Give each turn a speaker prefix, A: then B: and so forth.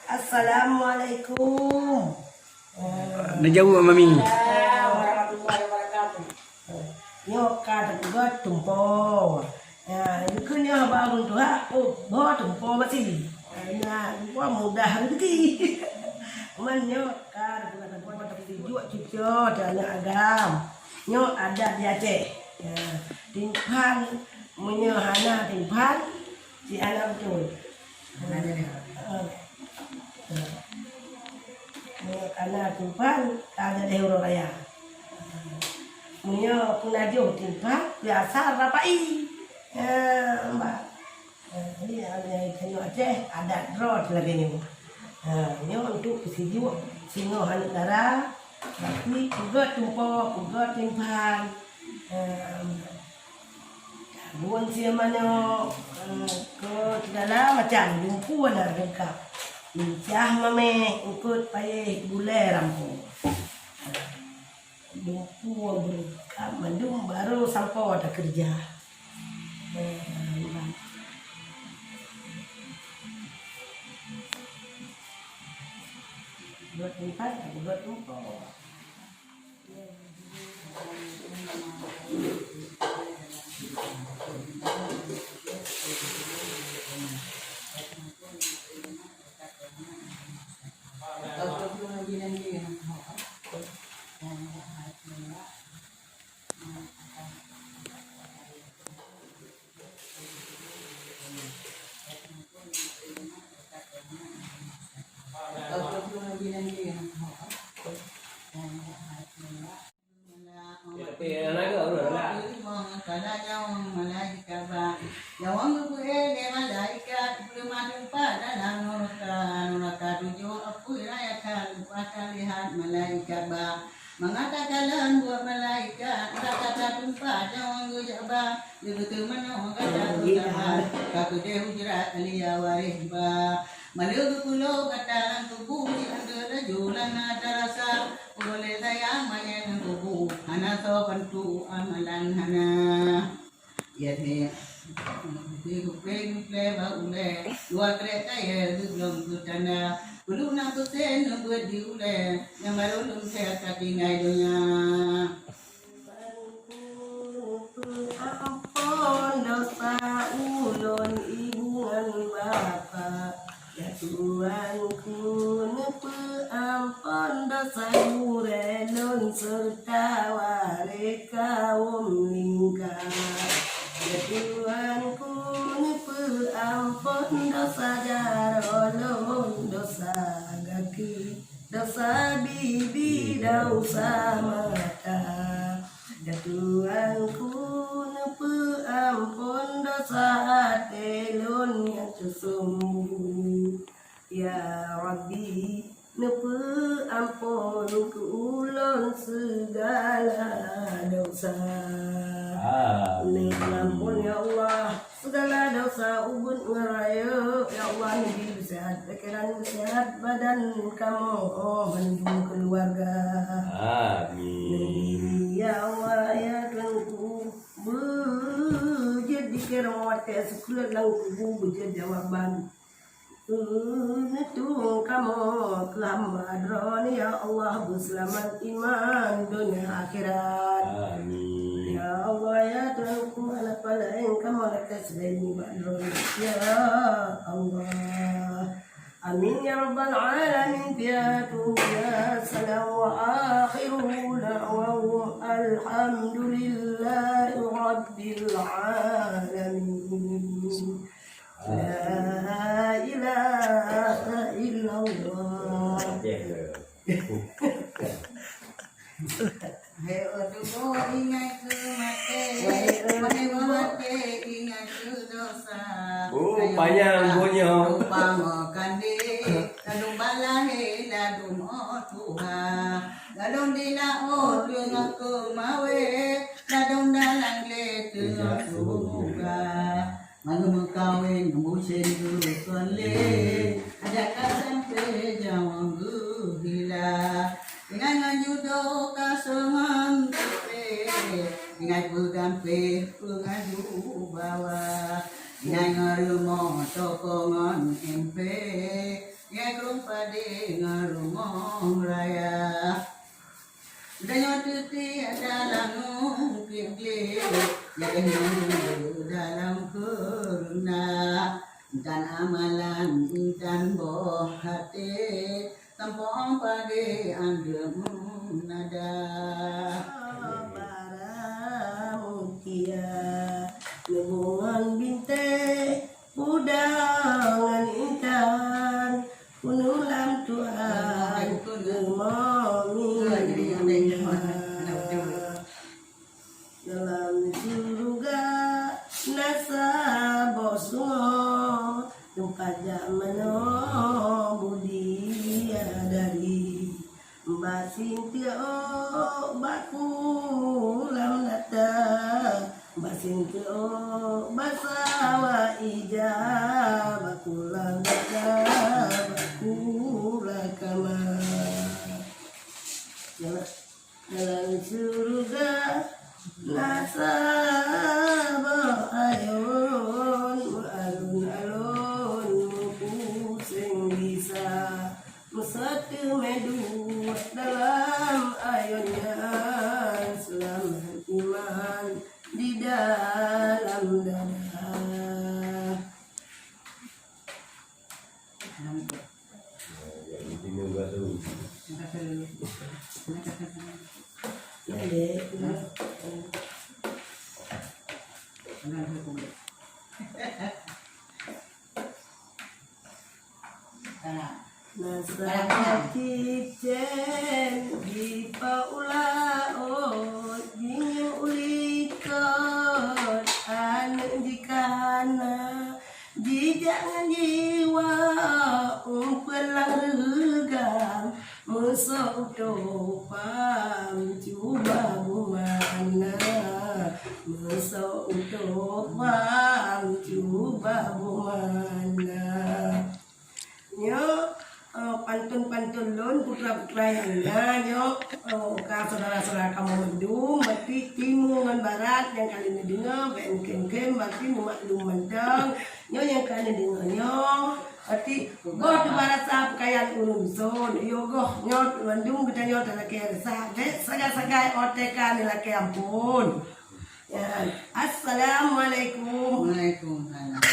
A: Assalamualaikum.
B: Najawab mami.
A: Warahmatullahi wabarakatuh. Nyoka juga tumpo. Ya, itu nya bangun tuh bawa tumpo masih. Nah, gua mudah rezeki. Menyoka dengan buat juga cucu dan agam. Nyo ada di Aceh. Ya, timpan menyohana timpan si anak tuh. Anak timpan ada di Uraya. Punya penaju timpan biasa rapai. Mbak. Ini ada yang Aceh ada drone lagi nih. Ini untuk kesidu singo hanik darah. Tapi juga tumpo, juga timpan. Bukan siapa ke dalam macam jumpu ada lengkap. Lincah mame ikut payah gule rampung. Jumpu berlengkap mendung baru sampai ada kerja. Buat tempat, buat tumpo.
C: Mengatakan buat malaikat kata tumpah jangan gejaba begitu mano kata tumpah kata dia hujrat alia warihba malu kulo kata tubuh ada julan ada rasa boleh saya mayan tubuh ana to bantu amalan hana ya he Gue ule dua kereta ya belum tutana belum nak tusen buat diule yang baru belum saya katingai dunia.
A: Ampun dosa ulun ibuan bapa ya Tuhanku nepe ampun dosa urelun serta ware kaum lingkar ya Tuhanku nepe ampun dosa jarolun dosa kaki dosa bibi dosa mata ya Tuhanku nepe ampun dosa hatelun yang sesungguh ya Rabbi nepe ampun ke ulun segala dosa ampun ya Allah segala dosa ubun ngeraya ya Allah nabi sehat pikiran sehat badan kamu menjung keluarga amin ya Allah ya Tuhanku bujud dikira wate sekolah lang kubu bujud jawaban Tung kamu kelambat droni ya Allah berselamat iman dunia akhirat amin ya Allah ya Tuhanku anak pada yang kamu lekas selain badroni ya Allah amin ya rabbal alamin ya salam wa akhiru da'wahum alhamdulillahi rabbil alamin la ilaha illallah.
C: Hei odugo ingat ke mate, mate ingat ke dosa.
B: Panjang bunyi.
C: Lupa makan di, lalu balahe lalu mo Tuhan, lalu dilao dengan kemawe, lalu dalang le dengan surga. Malu kawin musim tuan le, ada sampai jawang gila. Dengan judo kasangan pe, dengan pegang pe, pengaju bawa. Dengan rumah toko pade ngarumong raya. Danyo tuti dalam kibli, yakin dalam kurna, dan amalan dan boh hati, tampong pade anggemu nada.
A: Bara mutia hubungan binte udangan intan kunulam Tuhan gemomi dalam surga nasa bosumo tempat jamano budi dari Mbak Sintia baku lam nata Mbak Sintia basawa ija baku lam nata baku rakama dalam surga nasaba ayun alun-alun pusing bisa satu medu dalam ayunnya selamat iman di dalam dada. Nasa kitchen di paula o jinyo ulikot anu di kana di jangan jiwa umpelang regam musok topam cuba bumana musok topam cuba bumana nyo pantun-pantun lon putra-putra yang nyo ka saudara-saudara kamu mendung berarti timur dan barat yang kalian dengar kem-kem berarti maklum mentang nyo yang kalian dengar nyo berarti goh tu barat sa pakaian ulun son yo goh nyo mendung kita nyo talake sa saga-saga oteka nilake ampun ya assalamualaikum.
C: Waalaikumsalam.